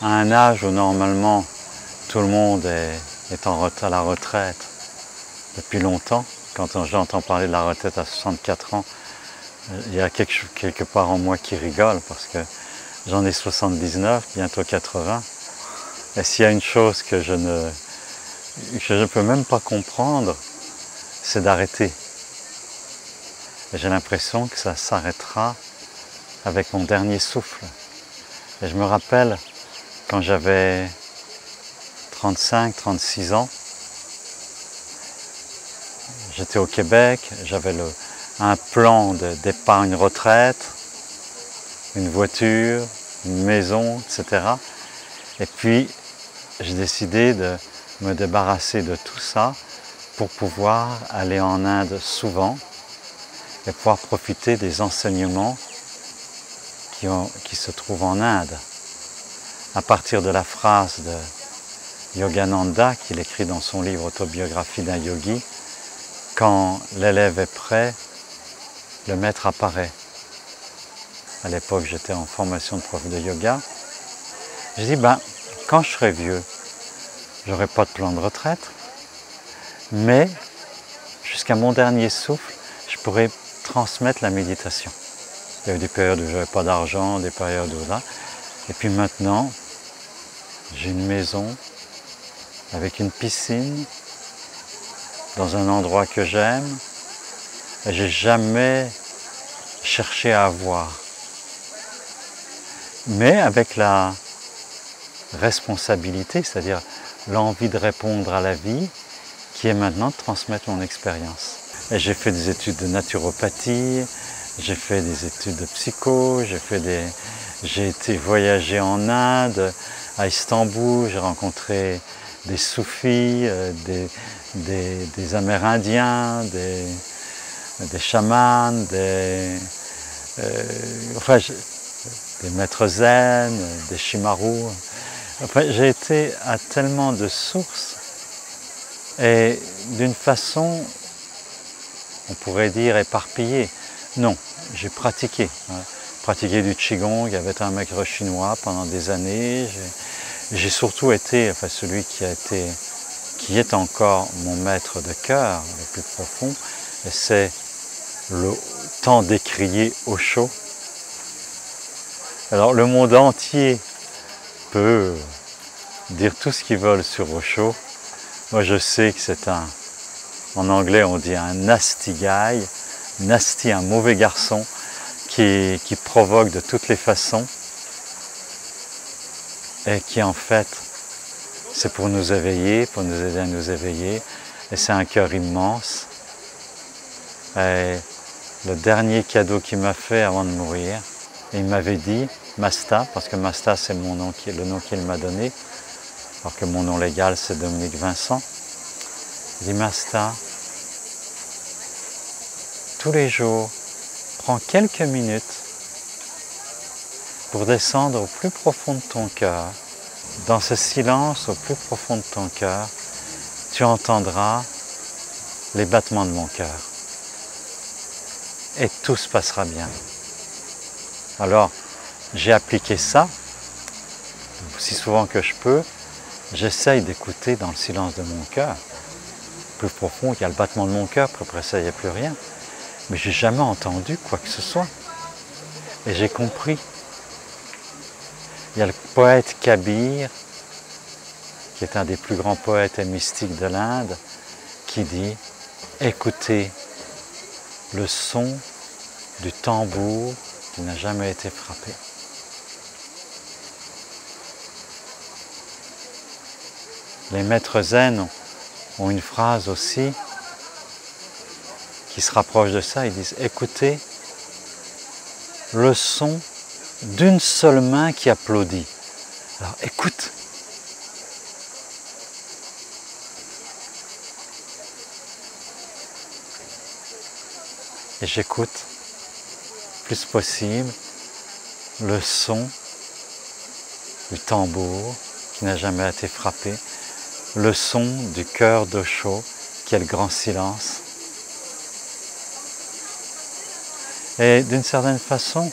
à un âge où normalement tout le monde est à la retraite depuis longtemps. Quand j'entends parler de la retraite à 64 ans, il y a quelque part en moi qui rigole parce que j'en ai 79, bientôt 80. Et s'il y a une chose que je ne peux même pas comprendre, c'est d'arrêter. J'ai l'impression que ça s'arrêtera avec mon dernier souffle. Et je me rappelle quand j'avais 35, 36 ans, j'étais au Québec, j'avais un plan d'épargne retraite, une voiture, une maison, etc. Et puis, j'ai décidé de me débarrasser de tout ça pour pouvoir aller en Inde souvent et pouvoir profiter des enseignements qui se trouvent en Inde. À partir de la phrase de Yogananda, qu'il écrit dans son livre Autobiographie d'un yogi, quand l'élève est prêt, le maître apparaît. À l'époque, j'étais en formation de prof de yoga. J'ai dit, quand je serai vieux, j'aurai pas de plan de retraite, mais jusqu'à mon dernier souffle, je pourrai transmettre la méditation. Il y a eu des périodes où je n'avais pas d'argent, des périodes où là. Et puis maintenant, j'ai une maison avec une piscine dans un endroit que j'aime. Et j'ai jamais cherché à avoir. Mais avec la responsabilité, c'est-à-dire l'envie de répondre à la vie, qui est maintenant de transmettre mon expérience. Et j'ai fait des études de naturopathie, j'ai fait des études de psycho, j'ai été voyager en Inde, à Istanbul, j'ai rencontré des soufis, des Amérindiens, des chamans, des maîtres zen, des shimarus. Enfin, j'ai été à tellement de sources et d'une façon, on pourrait dire éparpillée. Non, j'ai pratiqué. Pratiqué du qigong avec un maître chinois pendant des années. J'ai surtout été, celui qui est encore mon maître de cœur le plus profond, et c'est le tant décrié Osho. Alors le monde entier peut dire tout ce qu'ils veulent sur Osho. Moi je sais que c'est en anglais on dit un nasty guy, nasty, un mauvais garçon qui provoque de toutes les façons et qui en fait c'est pour nous éveiller, pour nous aider à nous éveiller, et c'est un cœur immense. Et le dernier cadeau qu'il m'a fait avant de mourir, il m'avait dit, Masta, parce que Masta c'est le nom qu'il m'a donné, alors que mon nom légal c'est Dominique Vincent. Il dit, Masta, tous les jours, prends quelques minutes pour descendre au plus profond de ton cœur. Dans ce silence au plus profond de ton cœur, tu entendras les battements de mon cœur. Et tout se passera bien. Alors, j'ai appliqué ça, aussi souvent que je peux, j'essaye d'écouter dans le silence de mon cœur. Plus profond, il y a le battement de mon cœur, puis après ça, il n'y a plus rien. Mais je n'ai jamais entendu quoi que ce soit. Et j'ai compris. Il y a le poète Kabir, qui est un des plus grands poètes et mystiques de l'Inde, qui dit « Écoutez le son du tambour qui n'a jamais été frappé. » Les maîtres zen ont une phrase aussi qui se rapproche de ça. Ils disent « Écoutez le son d'une seule main qui applaudit. » Alors écoute. Et j'écoute plus possible le son du tambour qui n'a jamais été frappé, le son du cœur d'Osho qui est le grand silence. Et d'une certaine façon,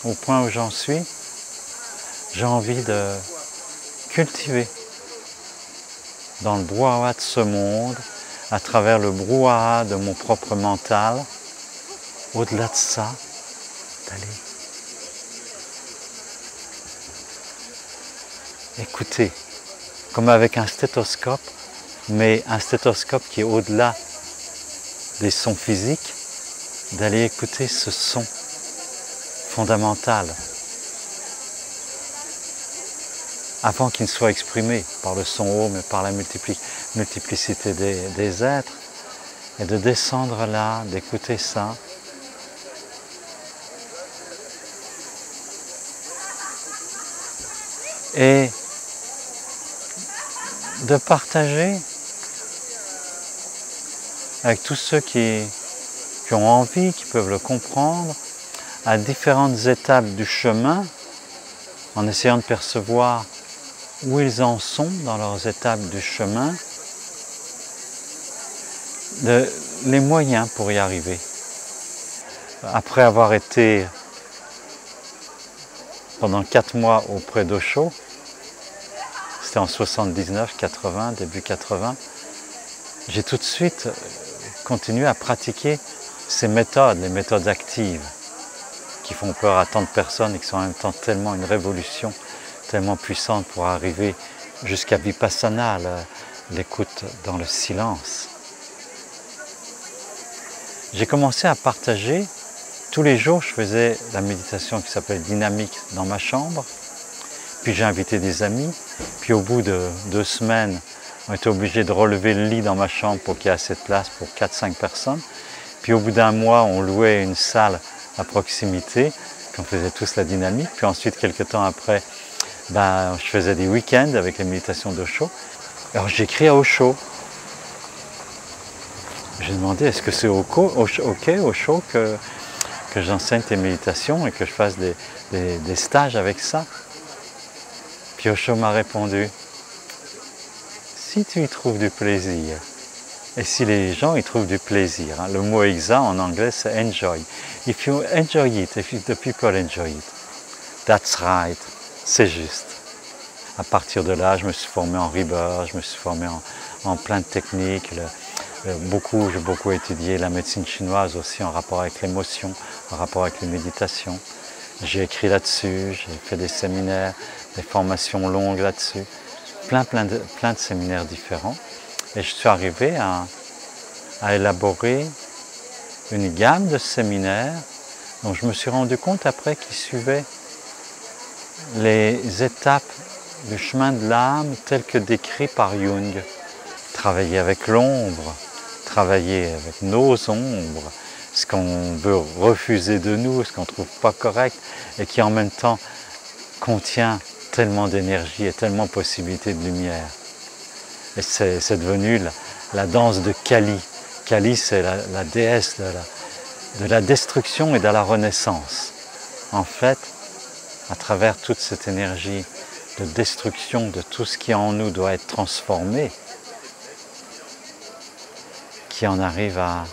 au point où j'en suis, j'ai envie de cultiver dans le brouhaha de ce monde, à travers le brouhaha de mon propre mental, au-delà de ça, d'aller écouter, comme avec un stéthoscope, mais un stéthoscope qui est au-delà des sons physiques, d'aller écouter ce son fondamental, avant qu'il ne soit exprimé par le son haut, mais par la multiplicité des êtres, et de descendre là, d'écouter ça, et de partager avec tous ceux qui ont envie, qui peuvent le comprendre, à différentes étapes du chemin, en essayant de percevoir où ils en sont dans leurs étapes du chemin, les moyens pour y arriver. Après avoir été pendant 4 mois auprès d'Osho, c'était en 79, 80, début 80, j'ai tout de suite continué à pratiquer ces méthodes, les méthodes actives, qui font peur à tant de personnes et qui sont en même temps tellement une révolution, tellement puissante pour arriver jusqu'à Vipassana, l'écoute dans le silence. J'ai commencé à partager, tous les jours je faisais la méditation qui s'appelle Dynamique dans ma chambre, puis j'ai invité des amis, puis au bout de 2 semaines, on était obligé de relever le lit dans ma chambre pour qu'il y ait assez de place pour 4-5 personnes, puis au bout d'1 mois, on louait une salle à proximité, puis on faisait tous la dynamique, puis ensuite, quelques temps après, je faisais des week-ends avec les méditations d'Osho. Alors j'ai écrit à Osho. J'ai demandé, est-ce que c'est ok, Osho, que j'enseigne tes méditations et que je fasse des stages avec ça? Puis Osho m'a répondu, si tu y trouves du plaisir, et si les gens y trouvent du plaisir, le mot exact en anglais c'est enjoy. If you enjoy it, if the people enjoy it, that's right, c'est juste. À partir de là, je me suis formé en rebirth, je me suis formé en plein de techniques. J'ai beaucoup étudié la médecine chinoise aussi en rapport avec l'émotion, en rapport avec les méditations. J'ai écrit là-dessus, j'ai fait des séminaires, des formations longues là-dessus, plein de séminaires différents. Et je suis arrivé à élaborer une gamme de séminaires dont je me suis rendu compte après qu'ils suivaient les étapes du chemin de l'âme tel que décrit par Jung. Travailler avec l'ombre, travailler avec nos ombres, ce qu'on veut refuser de nous, ce qu'on ne trouve pas correct et qui en même temps contient tellement d'énergie et tellement de possibilités de lumière. Et c'est devenu la danse de Kali. Kali, c'est la déesse de la destruction et de la renaissance. En fait, à travers toute cette énergie de destruction de tout ce qui en nous doit être transformé, qui en arrive à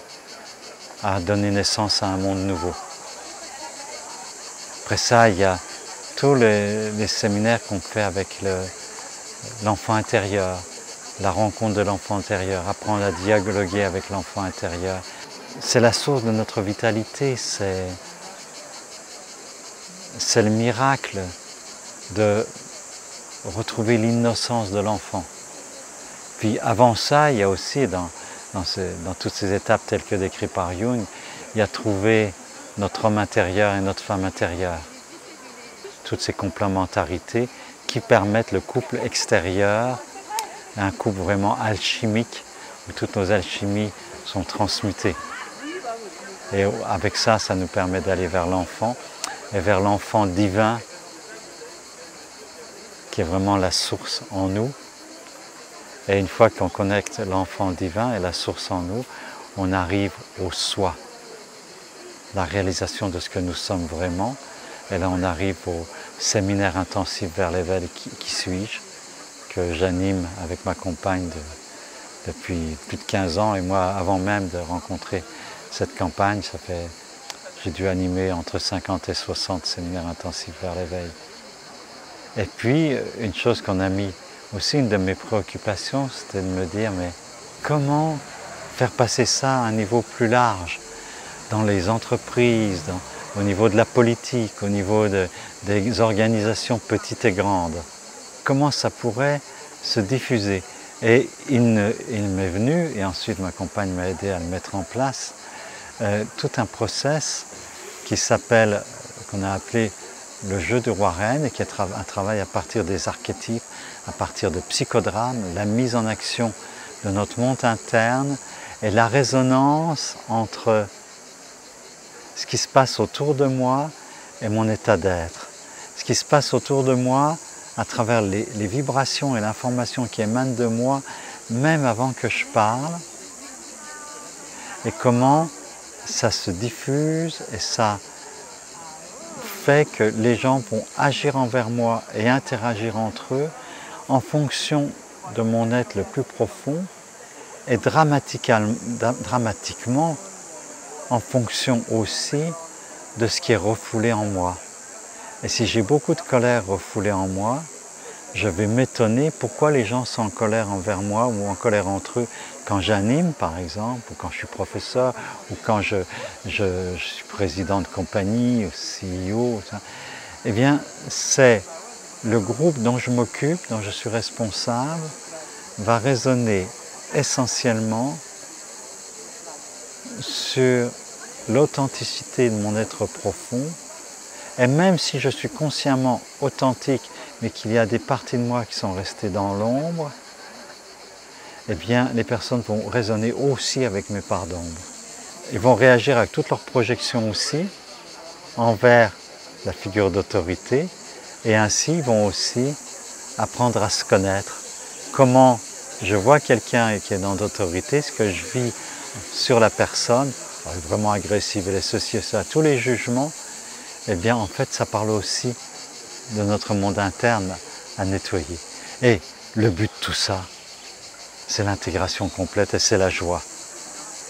donner naissance à un monde nouveau. Après ça, il y a tous les séminaires qu'on fait avec l'enfant intérieur, la rencontre de l'enfant intérieur, apprendre à dialoguer avec l'enfant intérieur. C'est la source de notre vitalité, c'est le miracle de retrouver l'innocence de l'enfant. Puis avant ça, il y a aussi dans toutes ces étapes telles que décrites par Jung, il y a trouvé notre homme intérieur et notre femme intérieure. Toutes ces complémentarités qui permettent le couple extérieur, un couple vraiment alchimique, où toutes nos alchimies sont transmutées. Et avec ça, ça nous permet d'aller vers l'enfant, et vers l'enfant divin, qui est vraiment la source en nous. Et une fois qu'on connecte l'enfant divin et la source en nous, on arrive au soi, la réalisation de ce que nous sommes vraiment. Et là, on arrive au séminaire intensif vers l'éveil Qui suis-je, que j'anime avec ma compagne depuis plus de 15 ans. Et moi, avant même de rencontrer cette campagne, j'ai dû animer entre 50 et 60 séminaires intensifs vers l'éveil. Et puis, une chose qu'on a mis aussi, une de mes préoccupations, c'était de me dire, mais comment faire passer ça à un niveau plus large, dans les entreprises, au niveau de la politique, au niveau des organisations petites et grandes. Comment ça pourrait se diffuser? Et il m'est venu, et ensuite ma compagne m'a aidé à le mettre en place, tout un process qui s'appelle, qu'on a appelé le jeu du roi-reine, et qui est un travail à partir des archétypes, à partir de psychodrames, la mise en action de notre monde interne et la résonance entre ce qui se passe autour de moi et mon état d'être. Ce qui se passe autour de moi à travers les vibrations et l'information qui émanent de moi, même avant que je parle, et comment ça se diffuse et ça fait que les gens vont agir envers moi et interagir entre eux en fonction de mon être le plus profond et dramatiquement en fonction aussi de ce qui est refoulé en moi. Et si j'ai beaucoup de colère refoulée en moi, je vais m'étonner pourquoi les gens sont en colère envers moi ou en colère entre eux quand j'anime par exemple, ou quand je suis professeur, ou quand je suis président de compagnie, ou CEO. Eh bien, c'est le groupe dont je m'occupe, dont je suis responsable, va résonner essentiellement sur l'authenticité de mon être profond. Et même si je suis consciemment authentique, mais qu'il y a des parties de moi qui sont restées dans l'ombre, eh bien, les personnes vont résonner aussi avec mes parts d'ombre. Ils vont réagir avec toutes leurs projections aussi envers la figure d'autorité, et ainsi ils vont aussi apprendre à se connaître. Comment je vois quelqu'un qui est dans l'autorité, ce que je vis sur la personne, elle est vraiment agressive, elle est ceci et ça, tous les jugements, eh bien en fait ça parle aussi de notre monde interne à nettoyer. Et le but de tout ça, c'est l'intégration complète et c'est la joie.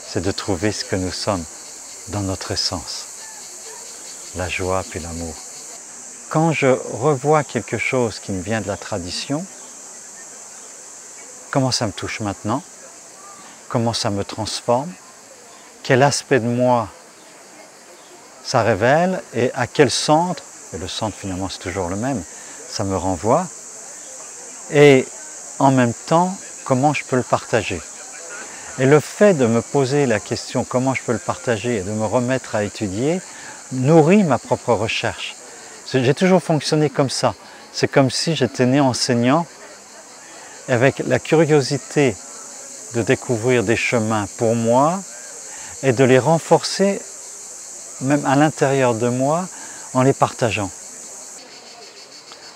C'est de trouver ce que nous sommes dans notre essence. La joie puis l'amour. Quand je revois quelque chose qui me vient de la tradition, comment ça me touche maintenant? Comment ça me transforme? Quel aspect de moi ça révèle et à quel centre, et le centre finalement c'est toujours le même, ça me renvoie, et en même temps, comment je peux le partager. Et le fait de me poser la question comment je peux le partager et de me remettre à étudier, nourrit ma propre recherche. J'ai toujours fonctionné comme ça. C'est comme si j'étais né enseignant, avec la curiosité de découvrir des chemins pour moi et de les renforcer même à l'intérieur de moi en les partageant.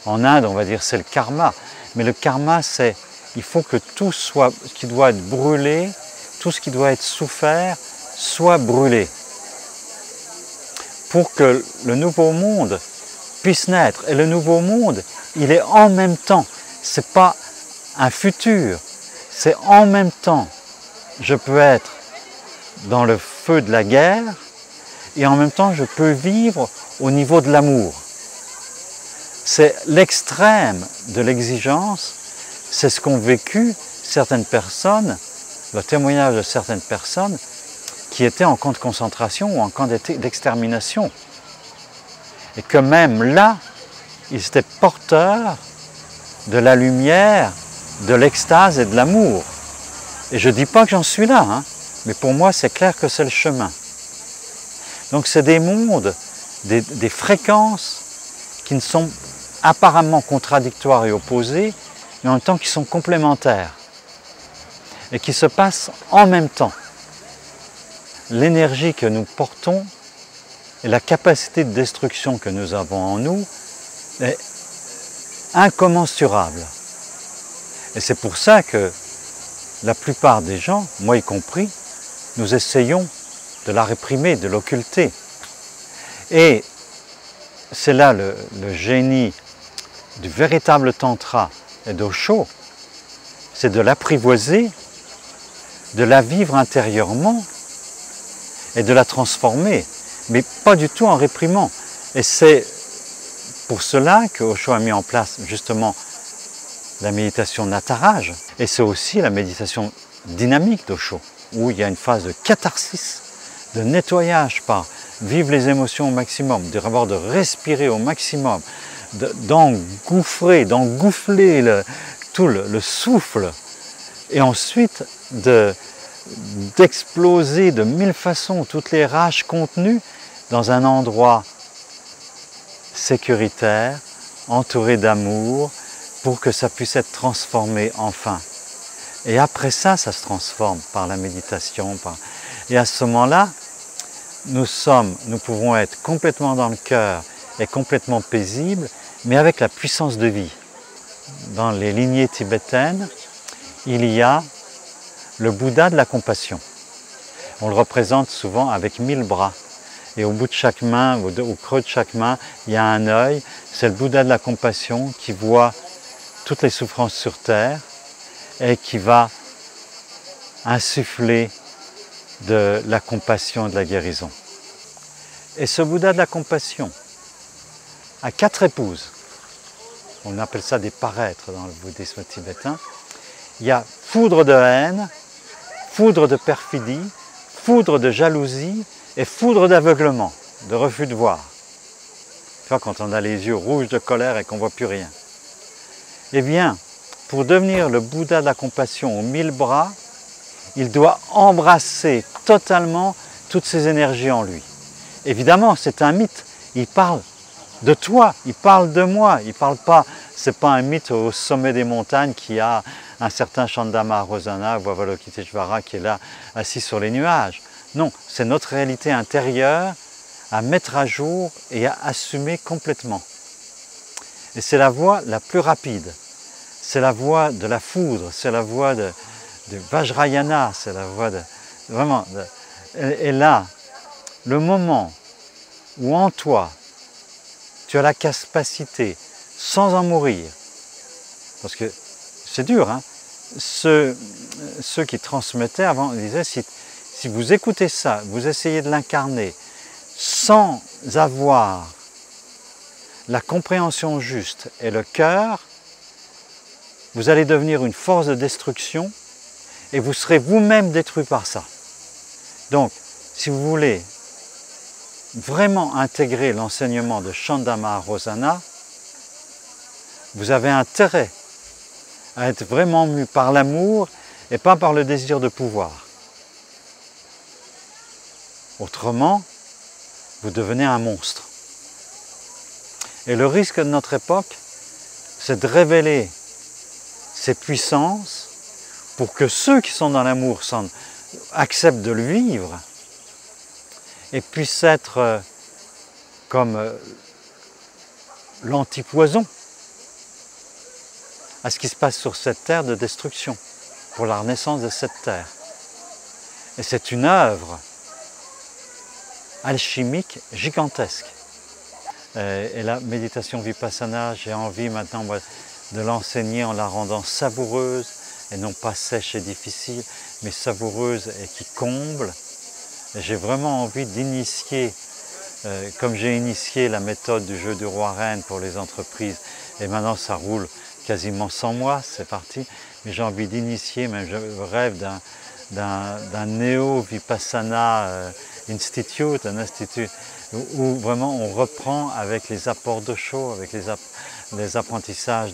En Inde, on va dire c'est le karma, mais le karma c'est il faut que tout soit, ce qui doit être brûlé, tout ce qui doit être souffert, soit brûlé. Pour que le nouveau monde puisse naître. Et le nouveau monde, il est en même temps. Ce n'est pas un futur, c'est en même temps. Je peux être dans le feu de la guerre et en même temps je peux vivre au niveau de l'amour. C'est l'extrême de l'exigence, c'est ce qu'ont vécu certaines personnes, le témoignage de certaines personnes qui étaient en camp de concentration ou en camp d'extermination. Et que même là, ils étaient porteurs de la lumière, de l'extase et de l'amour. Et je ne dis pas que j'en suis là, hein, mais pour moi c'est clair que c'est le chemin. Donc c'est des mondes, des fréquences qui ne sont apparemment contradictoires et opposées, mais en même temps qui sont complémentaires et qui se passent en même temps. L'énergie que nous portons et la capacité de destruction que nous avons en nous est incommensurable. Et c'est pour ça que la plupart des gens, moi y compris, nous essayons de la réprimer, de l'occulter. Et c'est là le génie du véritable tantra et d'Osho, c'est de l'apprivoiser, de la vivre intérieurement et de la transformer, mais pas du tout en réprimant. Et c'est pour cela que Osho a mis en place justement la méditation Nataraj. Et c'est aussi la méditation dynamique d'Osho, où il y a une phase de catharsis, de nettoyage par vivre les émotions au maximum, d'abord de respirer au maximum, d'engouffrer tout le souffle, et ensuite d'exploser de mille façons toutes les rages contenues dans un endroit sécuritaire, entouré d'amour, pour que ça puisse être transformé enfin. Et après ça, ça se transforme par la méditation. Et à ce moment-là, nous pouvons être complètement dans le cœur et complètement paisibles, mais avec la puissance de vie. Dans les lignées tibétaines, il y a le Bouddha de la compassion. On le représente souvent avec 1000 bras. Et au bout de chaque main, au creux de chaque main, il y a un œil. C'est le Bouddha de la compassion qui voit toutes les souffrances sur terre et qui va insuffler de la compassion et de la guérison. Et ce Bouddha de la compassion a 4 épouses. On appelle ça des paraîtres dans le bouddhisme tibétain. Il y a foudre de haine, foudre de perfidie, foudre de jalousie et foudre d'aveuglement, de refus de voir. Tu vois, quand on a les yeux rouges de colère et qu'on ne voit plus rien. Eh bien, pour devenir le Bouddha de la compassion aux 1000 bras, il doit embrasser totalement toutes ces énergies en lui. Évidemment, c'est un mythe. Il parle de toi, il parle de moi. Il parle pas, c'est pas un mythe au sommet des montagnes qui a un certain Chandama Rosana ou Avalokiteshvara qui est là, assis sur les nuages. Non, c'est notre réalité intérieure à mettre à jour et à assumer complètement. Et c'est la voie la plus rapide. C'est la voie de la foudre, c'est la voie de Vajrayana, c'est la voie de... Vraiment. Et là, le moment où en toi, tu as la capacité, sans en mourir, parce que c'est dur, hein, ceux qui transmettaient avant disaient, si vous écoutez ça, vous essayez de l'incarner, sans avoir la compréhension juste et le cœur, vous allez devenir une force de destruction et vous serez vous-même détruit par ça. Donc, si vous voulez vraiment intégrer l'enseignement de Chandama Rosana, vous avez intérêt à être vraiment mu par l'amour et pas par le désir de pouvoir. Autrement, vous devenez un monstre. Et le risque de notre époque, c'est de révéler ces puissances pour que ceux qui sont dans l'amour acceptent de le vivre et puissent être comme l'antipoison à ce qui se passe sur cette terre de destruction, pour la renaissance de cette terre. Et c'est une œuvre alchimique gigantesque. Et la méditation Vipassana, j'ai envie maintenant de l'enseigner en la rendant savoureuse, et non pas sèche et difficile, mais savoureuse et qui comble. J'ai vraiment envie d'initier, comme j'ai initié la méthode du jeu du roi-reine pour les entreprises, et maintenant ça roule quasiment sans moi, c'est parti, mais j'ai envie d'initier, même je rêve d'un néo-Vipassana Institute, un institut où vraiment on reprend avec les apports d'Osho, avec les apprentissages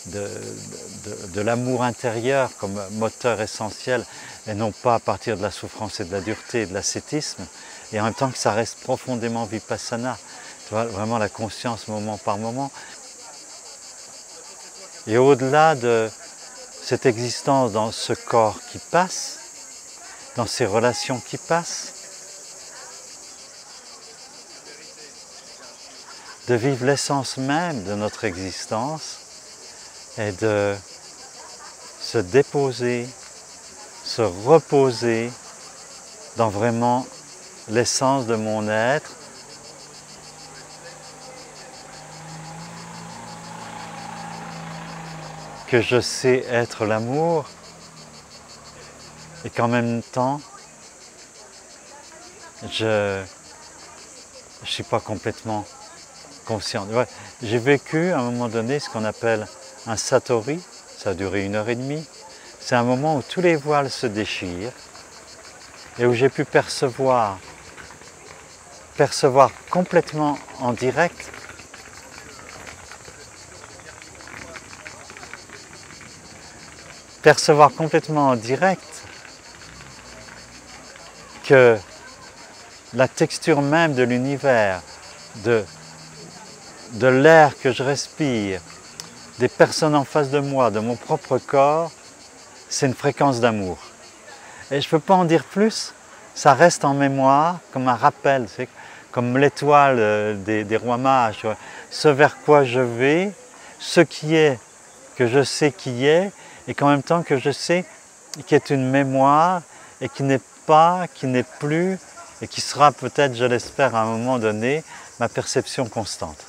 de l'amour intérieur comme moteur essentiel, et non pas à partir de la souffrance et de la dureté et de l'ascétisme, et en même temps que ça reste profondément Vipassana, tu vois, vraiment la conscience moment par moment. Et au-delà de cette existence dans ce corps qui passe, dans ces relations qui passent, de vivre l'essence même de notre existence et de se déposer, se reposer dans vraiment l'essence de mon être, que je sais être l'amour et qu'en même temps je ne suis pas complètement consciente. Ouais. J'ai vécu à un moment donné ce qu'on appelle un satori, ça a duré 1h30. C'est un moment où tous les voiles se déchirent et où j'ai pu percevoir complètement en direct que la texture même de l'univers, de l'air que je respire, des personnes en face de moi, de mon propre corps, c'est une fréquence d'amour. Et je ne peux pas en dire plus, ça reste en mémoire comme un rappel, c'est comme l'étoile des rois mages, ce vers quoi je vais, ce qui est, que je sais qui est, et qu'en même temps que je sais qui est une mémoire et qui n'est pas, qui n'est plus, et qui sera peut-être, je l'espère, à un moment donné, ma perception constante.